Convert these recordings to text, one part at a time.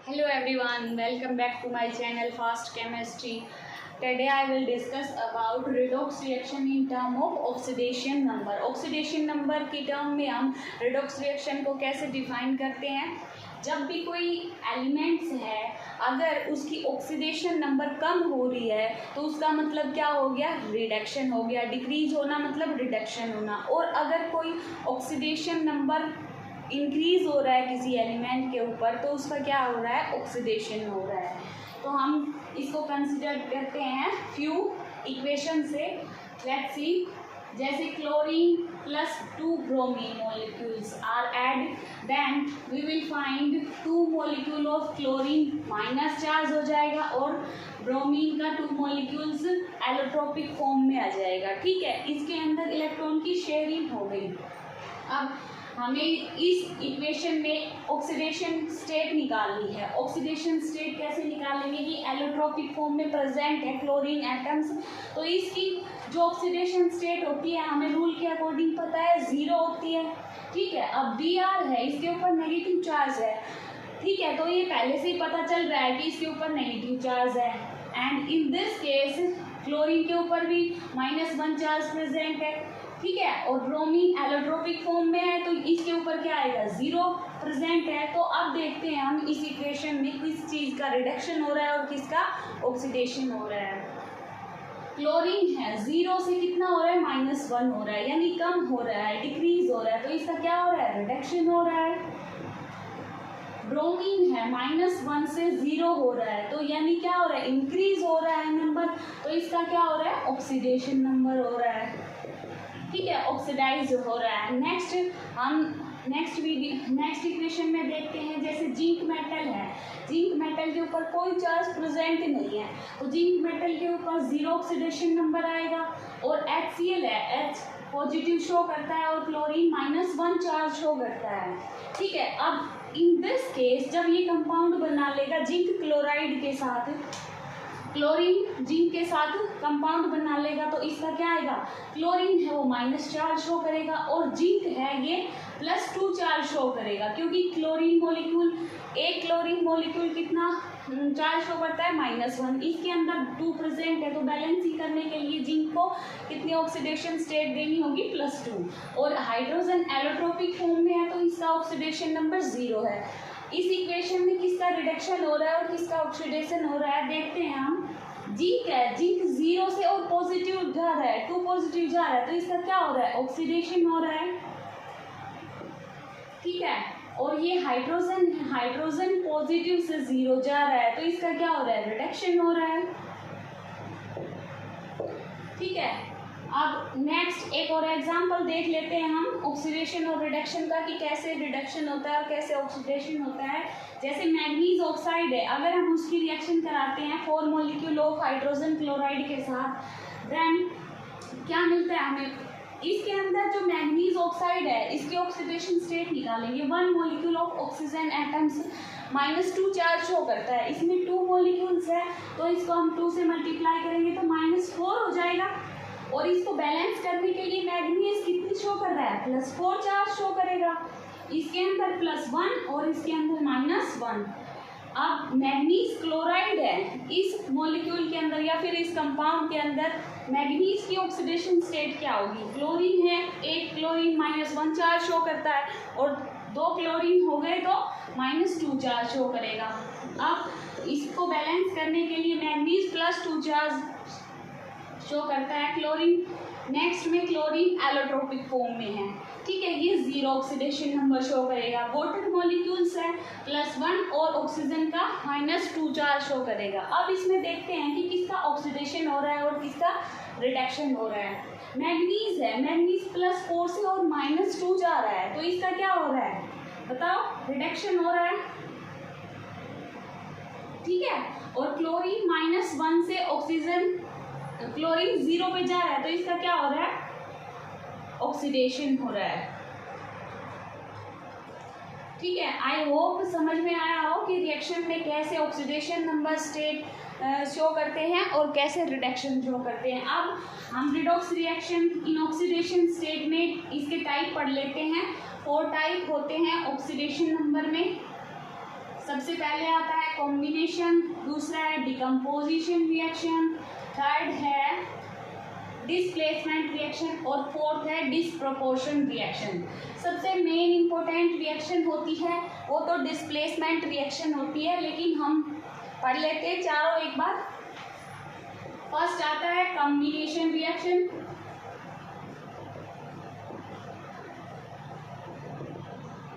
Hello everyone, welcome back to my channel Fast Chemistry. Today I will discuss about redox reaction in term of oxidation number. Oxidation number की term में हम redox reaction को कैसे define करते हैं। जब भी कोई एलिमेंट्स है अगर उसकी ऑक्सीडेशन नंबर कम हो रही है तो उसका मतलब क्या हो गया, रिडक्शन हो गया। डिक्रीज होना मतलब रिडक्शन होना। और अगर कोई ऑक्सीडेशन नंबर इंक्रीज हो रहा है किसी एलिमेंट के ऊपर तो उसका क्या हो रहा है, ऑक्सीडेशन हो रहा है। तो हम इसको कंसिडर करते हैं फ्यू इक्वेशन से। लेट्स सी, जैसे chlorine plus 2 bromine molecules are added, then we will find 2 molecule of chlorine minus charge हो जाएगा और ब्रोमीन का 2 मॉलिक्यूल्स एलोट्रोपिक फॉर्म में आ जाएगा। ठीक है, इसके अंदर इलेक्ट्रॉन की शेयरिंग हो गई। अब हमें इस इक्वेशन में ऑक्सीडेशन स्टेट निकालनी है। ऑक्सीडेशन स्टेट कैसे निकालेंगे कि एलोट्रोपिक फॉर्म में प्रेजेंट है क्लोरीन एटम्स, तो इसकी जो ऑक्सीडेशन स्टेट होती है हमें रूल के अकॉर्डिंग पता है 0 होती है। ठीक है, अब Br है, इसके ऊपर नेगेटिव चार्ज है। ठीक है, तो ये पहले से ही पता चल रहा है कि इसके ऊपर नेगेटिव चार्ज है। And in this case chlorine के ऊपर भी -1 चार्ज प्रेजेंट है। ठीक है, और ब्रोमीन एलोट्रोपिक फॉर्म में है तो इसके ऊपर क्या आएगा, 0 प्रेजेंट है। तो अब देखते हैं हम इस इक्वेशन में किस चीज़ का रिडक्शन हो रहा है और किसका ऑक्सीडेशन हो रहा है। क्लोरीन है 0 से कितना हो रहा है, -1 हो रहा है, यानी कम हो रहा है, डिक्रीज हो रहा है। तो इसका क्या हो रहा है, रिडक्शन हो रहा है। ब्रोमीन है -1 से 0 हो रहा है तो यानी क्या हो रहा है, इंक्रीज हो रहा है नंबर। तो इसका क्या हो रहा है, ऑक्सीडेशन नंबर हो रहा है। ठीक है, ऑक्सीडाइज हो रहा है। नेक्स्ट इक्वेशन में देखते हैं, जैसे जिंक मेटल है, जिंक मेटल के ऊपर कोई चार्ज प्रेजेंट नहीं है तो जिंक मेटल के ऊपर 0 ऑक्सीडेशन नंबर आएगा। और HCl है, H पॉजिटिव शो करता है और क्लोरीन -1 चार्ज शो करता है। ठीक है, अब इन दिस केस जब ये कंपाउंड बना लेगा जिंक क्लोराइड के साथ, क्लोरीन जिंक के साथ कंपाउंड बना लेगा तो इसका क्या आएगा, क्लोरीन है वो माइनस चार्ज शो करेगा और जिंक है ये +2 चार्ज शो करेगा, क्योंकि क्लोरीन मॉलिक्यूल, एक क्लोरीन मॉलिक्यूल कितना चार्ज शो करता है, -1। इसके अंदर 2 प्रेजेंट है तो बैलेंस ही करने के लिए जिंक को कितनी ऑक्सीडेशन स्टेट देनी होगी, +2। और हाइड्रोजन एलोट्रोपिक फॉर्म में है तो इसका ऑक्सीडेशन नंबर 0 है। इस इक्वेशन में किसका रिडक्शन हो रहा है और किसका ऑक्सीडेशन हो रहा है देखते हैं हम। जिंक है, जिंक 0 से और पॉजिटिव जा रहा है, 2 पॉजिटिव जा रहा है तो इसका क्या हो रहा है, ऑक्सीडेशन हो रहा है। ठीक है, और ये हाइड्रोजन पॉजिटिव से 0 जा रहा है तो इसका क्या हो रहा है, रिडक्शन हो रहा है। ठीक है, अब नेक्स्ट एक और एग्जांपल देख लेते हैं हम ऑक्सीडेशन और रिडक्शन का, कि कैसे रिडक्शन होता है और कैसे ऑक्सीडेशन होता है। जैसे मैग्नीज ऑक्साइड है, अगर हम उसकी रिएक्शन कराते हैं 4 मॉलिक्यूल ऑफ हाइड्रोजन क्लोराइड के साथ, देन क्या मिलता है हमें, इसके अंदर जो मैग्नीज ऑक्साइड है इसकी ऑक्सीडेशन स्टेट निकालेंगे। 1 molecule of oxygen atoms -2 charge show करता है, इसमें 2 मॉलिक्यूल्स है तो इसको हम 2 से मल्टीप्लाई करेंगे तो -4 हो जाएगा। और इसको बैलेंस करने के लिए मैग्नीज कितनी शो कर रहा है, +4 चार्ज शो करेगा। इसके अंदर +1 और इसके अंदर -1। अब मैग्नीज क्लोराइड है, इस मॉलिक्यूल के अंदर या फिर इस कंपाउंड के अंदर मैग्नीज की ऑक्सीडेशन स्टेट क्या होगी, क्लोरीन है, एक क्लोरीन -1 चार्ज शो करता है और 2 क्लोरीन हो गए तो -2 चार्ज शो करेगा। अब इसको बैलेंस करने के लिए मैग्नीज +2 चार्ज शो करता है, क्लोरीन नेक्स्ट में क्लोरीन एलोट्रोपिक फॉर्म में है। ठीक है, ये 0 ऑक्सीडेशन नंबर शो करेगा। वाटर मॉलिक्यूल्स है +1 और ऑक्सीजन का -2 चार्ज शो करेगा। अब इसमें देखते हैं कि किसका ऑक्सीडेशन हो रहा है और किसका रिडक्शन हो रहा है। मैग्नीज है, मैग्नीज +4 से और -2 जा रहा है तो इसका क्या हो रहा है बताओ, रिडक्शन हो रहा है। ठीक है, और क्लोरीन -1 से ऑक्सीजन, क्लोरीन 0 पे जा रहा है तो इसका क्या हो रहा है, ऑक्सीडेशन हो रहा है। ठीक है, आई होप समझ में आया हो कि रिएक्शन में कैसे ऑक्सीडेशन नंबर स्टेट शो करते हैं और कैसे रिडक्शन शो करते हैं। अब हम redox reaction in oxidation state में इसके टाइप पढ़ लेते हैं। 4 टाइप होते हैं ऑक्सीडेशन नंबर में। सबसे पहले आता है कॉम्बिनेशन, दूसरा है डिकम्पोजिशन रिएक्शन, थर्ड है डिस्प्लेसमेंट रिएक्शन और फोर्थ है डिसप्रोपोर्शन रिएक्शन। सबसे मेन इंपॉर्टेंट रिएक्शन होती है वो तो डिस्प्लेसमेंट रिएक्शन होती है, लेकिन हम पढ़ लेते हैं चारों एक बार। फर्स्ट आता है कॉम्बिनेशन रिएक्शन।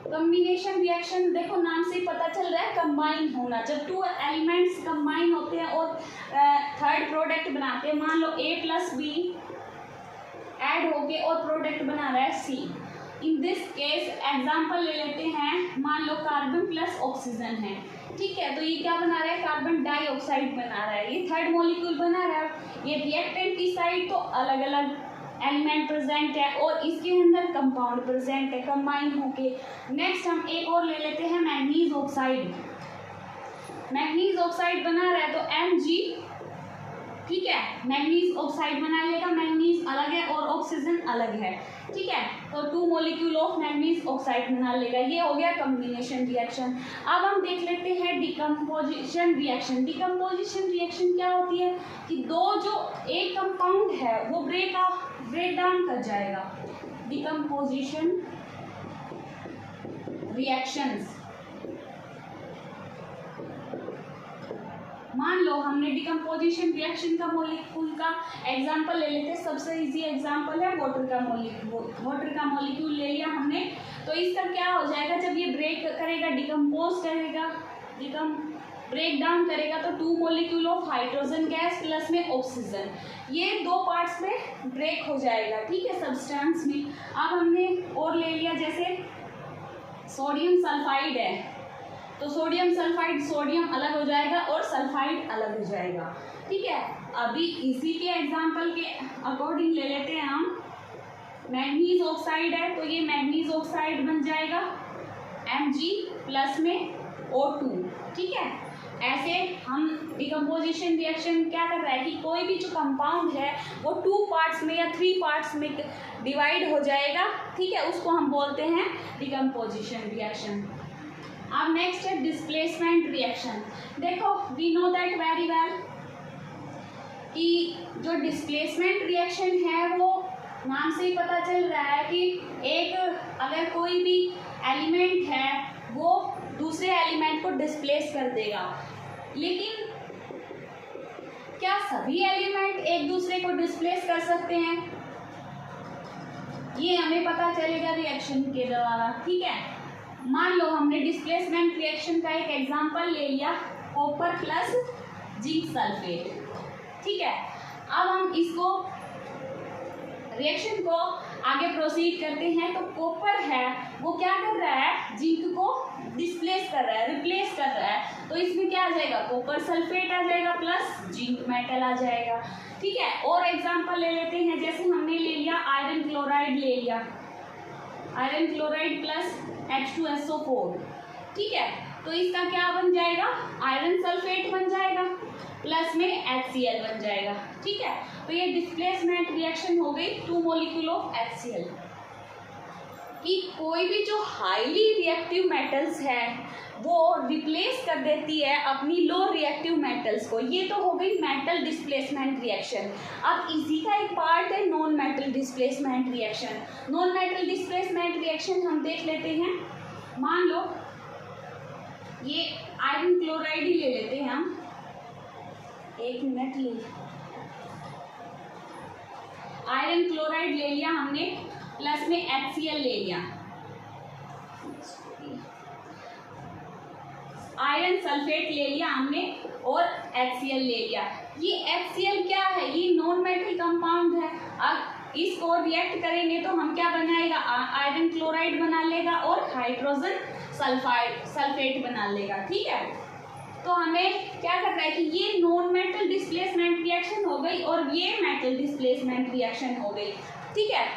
कॉम्बिनेशन रिएक्शन देखो नाम से ही पता चल रहा है कंबाइन होना। जब टू एलिमेंट्स कंबाइन होते हैं और थर्ड प्रोडक्ट बनाते हैं, मान लो A प्लस बी ऐड होके और प्रोडक्ट बना रहा है C। In this case example ले लेते हैं, मान लो कार्बन प्लस ऑक्सीजन है, ठीक है। तो ये क्या बना रहा है, कार्बन डाइऑक्साइड बना रहा है, ये थर्ड मॉलिक्यूल बना रहा है। ये रिएक्टेंट की साइड तो अलग अलग एलिमेंट प्रेजेंट है और इसके अंदर कंपाउंड प्रेजेंट है कंबाइन होके। नेक्स्ट हम एक और ले लेते हैं मैग्नीज ऑक्साइड। मैग्नीज ऑक्साइड बना रहा है तो Mg, ठीक है, मैग्नीज ऑक्साइड बना लेगा। मैग्नीज अलग है और ऑक्सीजन अलग है, ठीक है, तो 2 मॉलिक्यूल ऑफ मैग्नीज ऑक्साइड बना लेगा। ये हो गया कॉम्बिनेशन रिएक्शन। अब हम देख लेते हैं डिकम्पोजिशन रिएक्शन। डिकम्पोजिशन रिएक्शन क्या होती है कि दो जो एक कंपाउंड है वो ब्रेक डाउन कर जाएगा। डिकम्पोजिशन रिएक्शंस, मान लो हमने डिकम्पोजिशन रिएक्शन का मॉलिक्यूल का एग्जांपल ले लेते हैं। सबसे इजी एग्जांपल है वाटर का मॉलिक्यूल। वाटर का मॉलिक्यूल ले लिया हमने, तो इसका क्या हो जाएगा, जब ये ब्रेक करेगा, डिकम्पोज करेगा, ब्रेक डाउन करेगा तो 2 molecule of hydrogen gas plus में ऑक्सीजन, ये 2 पार्ट्स में ब्रेक हो जाएगा, ठीक है, सब्सटेंस में। अब हमने और ले लिया जैसे सोडियम सल्फाइड है, तो सोडियम सल्फाइड, सोडियम अलग हो जाएगा और सल्फाइड अलग हो जाएगा, ठीक है। अभी इसी के एग्जांपल के अकॉर्डिंग ले लेते हैं हम। मैग्नीज ऑक्साइड है तो ये मैग्नीज ऑक्साइड बन जाएगा Mg प्लस में O2, ठीक है। ऐसे हम डिकम्पोजिशन रिएक्शन क्या कर रहा है कि कोई भी जो कंपाउंड है वो 2 पार्ट्स में या 3 पार्ट्स में डिवाइड हो जाएगा, ठीक है, उसको हम बोलते हैं डिकम्पोजिशन रिएक्शन। अब नेक्स्ट है डिस्प्लेसमेंट रिएक्शन। देखो we know that very well कि जो डिस्प्लेसमेंट रिएक्शन है वो नाम से ही पता चल रहा है कि एक अगर कोई भी एलिमेंट है वो दूसरे एलिमेंट को डिस्प्लेस कर देगा, लेकिन क्या सभी एलिमेंट एक दूसरे को डिस्प्लेस कर सकते हैं, ये हमें पता चलेगा रिएक्शन के द्वारा, ठीक है। मान लो हमने डिस्प्लेसमेंट रिएक्शन का एक एग्जांपल ले लिया, कॉपर प्लस जिंक सल्फेट, ठीक है। अब हम इसको रिएक्शन को आगे प्रोसीड करते हैं। तो कॉपर है वो क्या कर रहा है, जिंक को डिस्प्लेस कर रहा है, रिप्लेस कर रहा है, तो इसमें क्या आ जाएगा, कॉपर सल्फेट आ जाएगा प्लस जिंक मेटल आ जाएगा, ठीक है। और एग्जांपल ले लेते हैं, जैसे हमने ले लिया आयरन क्लोराइड ले लिया, आयरन क्लोराइड प्लस H2SO4, ठीक है, तो इसका क्या बन जाएगा, आयरन सल्फेट बन जाएगा प्लस में HCl बन जाएगा, ठीक है। तो ये डिस्प्लेसमेंट रिएक्शन हो गई 2 मॉलिक्यूल ऑफ HCl कि कोई भी जो हाईली रिएक्टिव मेटल्स है वो रिप्लेस कर देती है अपनी लो रिएक्टिव मेटल्स को। ये तो हो गई मेटल डिस्प्लेसमेंट रिएक्शन। अब इसी का एक पार्ट है non metal displacement reaction. Non metal displacement reaction हम देख लेते हैं। मान लो ये आयरन क्लोराइड ही ले लेते हैं हम, 1 मिनट ले, आयरन क्लोराइड ले लिया हमने प्लस में HCl ले लिया, आयरन सल्फेट ले लिया हमने और HCl ले लिया। ये HCl क्या है, ये नॉन मेटल कंपाउंड है। अब इसको रिएक्ट करेंगे तो हम क्या बनाएगा, आयरन क्लोराइड बना लेगा और हाइड्रोजन सल्फेट बना लेगा, ठीक है। तो हमें क्या करना है कि ये नॉन मेटल डिस्प्लेसमेंट रिएक्शन हो गई और ये मेटल डिस्प्लेसमेंट रिएक्शन हो गई, ठीक है।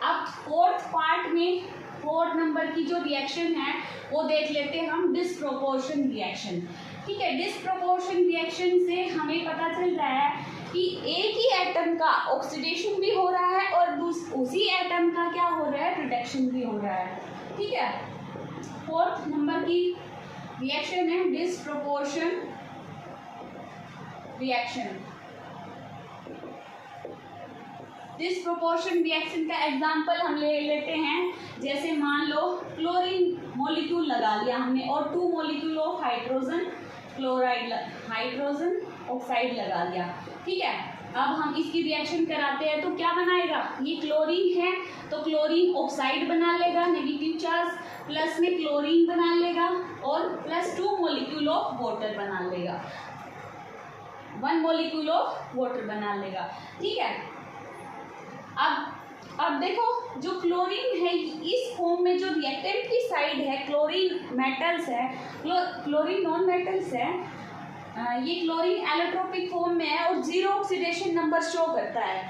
अब 4th पार्ट में 4 नंबर की जो रिएक्शन है वो देख लेते हैं हम, डिसप्रोपोर्शन रिएक्शन, ठीक है। डिसप्रोपोर्शन रिएक्शन से हमें पता चल रहा है कि एक ही एटम का ऑक्सीडेशन भी हो रहा है और उसी एटम का क्या हो रहा है, रिडक्शन भी हो रहा है, ठीक है। 4th नंबर की रिएक्शन है डिसप्रोपोर्शन रिएक्शन। डिसप्रोपोर्शन रिएक्शन का एग्जांपल हम ले लेते हैं, जैसे मान लो क्लोरीन मॉलिक्यूल लगा लिया हमने और 2 molecule of hydrogen chloride hydrogen oxide लगा दिया, ठीक है। अब हम इसकी रिएक्शन कराते हैं तो क्या बनाएगा, ये क्लोरीन है तो क्लोरीन ऑक्साइड बना लेगा नेगेटिव चार्ज, प्लस में क्लोरीन बना लेगा और प्लस 2 मॉलिक्यूल ऑफ वाटर बना लेगा, 1 मॉलिक्यूल ऑफ वाटर बना लेगा, ठीक है। अब देखो जो क्लोरीन है इस फॉर्म में जो रिएक्टेंट की साइड है क्लोरीन मेटल्स है, क्लोरीन नॉन मेटल्स है, ये क्लोरीन एलोट्रोपिक फॉर्म में है और 0 ऑक्सीडेशन नंबर शो करता है।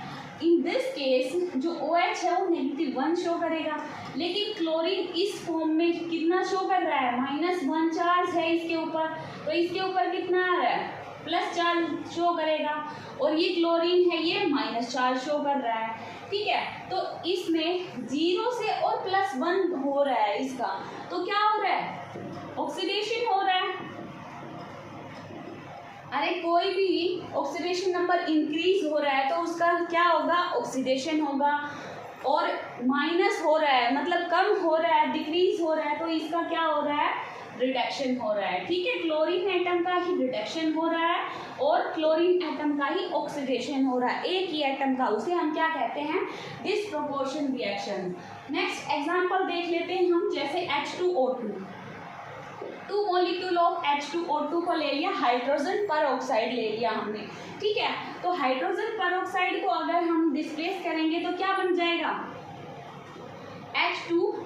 इन दिस केस जो OH है वो -1 शो करेगा, लेकिन क्लोरीन इस फॉर्म में कितना शो कर रहा है, -1 चार्ज है इसके ऊपर, तो इसके ऊपर कितना आ रहा है, प्लस चार्ज शो करेगा, और ये क्लोरीन है ये माइनस चार्ज शो कर रहा है, ठीक है। तो इसमें 0 से और +1 हो रहा है इसका, तो क्या हो रहा है, ऑक्सीडेशन हो रहा है। अरे कोई भी ऑक्सीडेशन नंबर इंक्रीज हो रहा है तो उसका क्या होगा, ऑक्सीडेशन होगा, और माइनस हो रहा है मतलब कम हो रहा है, डिक्रीज हो रहा है, तो इसका क्या हो रहा है, रिडक्शन हो रहा है, ठीक है। क्लोरीन एटम का ही रिडक्शन हो रहा है और क्लोरीन एटम का ही ऑक्सीडेशन हो रहा है, एक ही एटम का, उसे हम क्या कहते हैं, डिसप्रोपोर्शन रिएक्शन। नेक्स्ट एग्जांपल देख लेते हैं हम, जैसे H2O2, 2 मॉलिक्यूल ऑफ H2O2 को ले लिया, हाइड्रोजन पर ऑक्साइड ले लिया हमने, ठीक है। तो हाइड्रोजन पर ऑक्साइड को अगर हम डिस्प्लेस करेंगे तो क्या बन जाएगा, H2O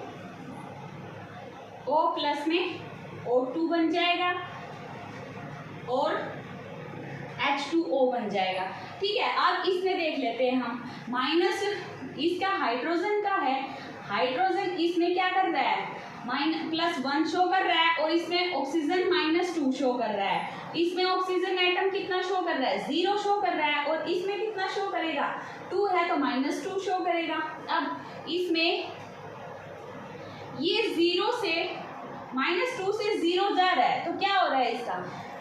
प्लस में O2 बन जाएगा और H2O बन जाएगा, ठीक है। अब इसमें देख लेते हैं हम, माइनस इसका हाइड्रोजन का है, हाइड्रोजन इसमें क्या कर रहा है, +1 शो कर रहा है और इसमें ऑक्सीजन -2 शो कर रहा है, इसमें ऑक्सीजन एटम कितना शो कर रहा है, 0 शो कर रहा है, और इसमें कितना शो करेगा, 2 है तो -2 शो करेगा। अब इसमें ये 0 से -2 से 0 जा रहा है तो क्या हो रहा है इसका,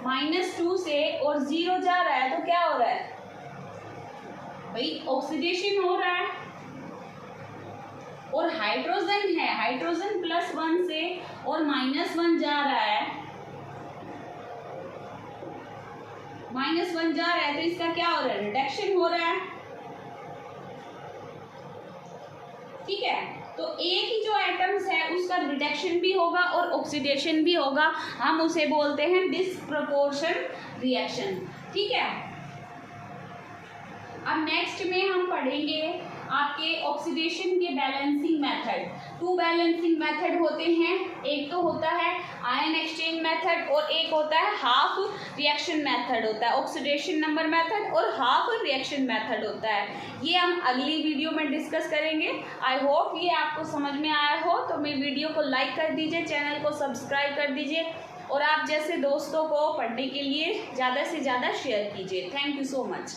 -2 से और 0 जा रहा है तो क्या हो रहा है भाई, ऑक्सीडेशन हो रहा है, और हाइड्रोजन है, हाइड्रोजन +1 से और -1 जा रहा है, -1 जा रहा है तो इसका क्या हो रहा है, रिडक्शन हो रहा है, ठीक है। तो एक ही जो एटम्स है उसका रिडक्शन भी होगा और ऑक्सीडेशन भी होगा, हम उसे बोलते हैं डिसप्रोपोर्शन रिएक्शन, ठीक है। अब नेक्स्ट में हम पढ़ेंगे आपके ऑक्सीडेशन के बैलेंसिंग मेथड। 2 बैलेंसिंग मेथड होते हैं, एक तो होता है आयन एक्सचेंज मेथड और एक होता है हाफ रिएक्शन मेथड होता है, ऑक्सीडेशन नंबर मेथड और हाफ रिएक्शन मेथड होता है। ये हम अगली वीडियो में डिस्कस करेंगे। आई होप ये आपको समझ में आया हो, तो मेरी वीडियो को लाइक कर दीजिए, चैनल को सब्सक्राइब कर दीजिए और आप जैसे दोस्तों को पढ़ने के लिए ज़्यादा से ज़्यादा शेयर कीजिए। Thank you so much.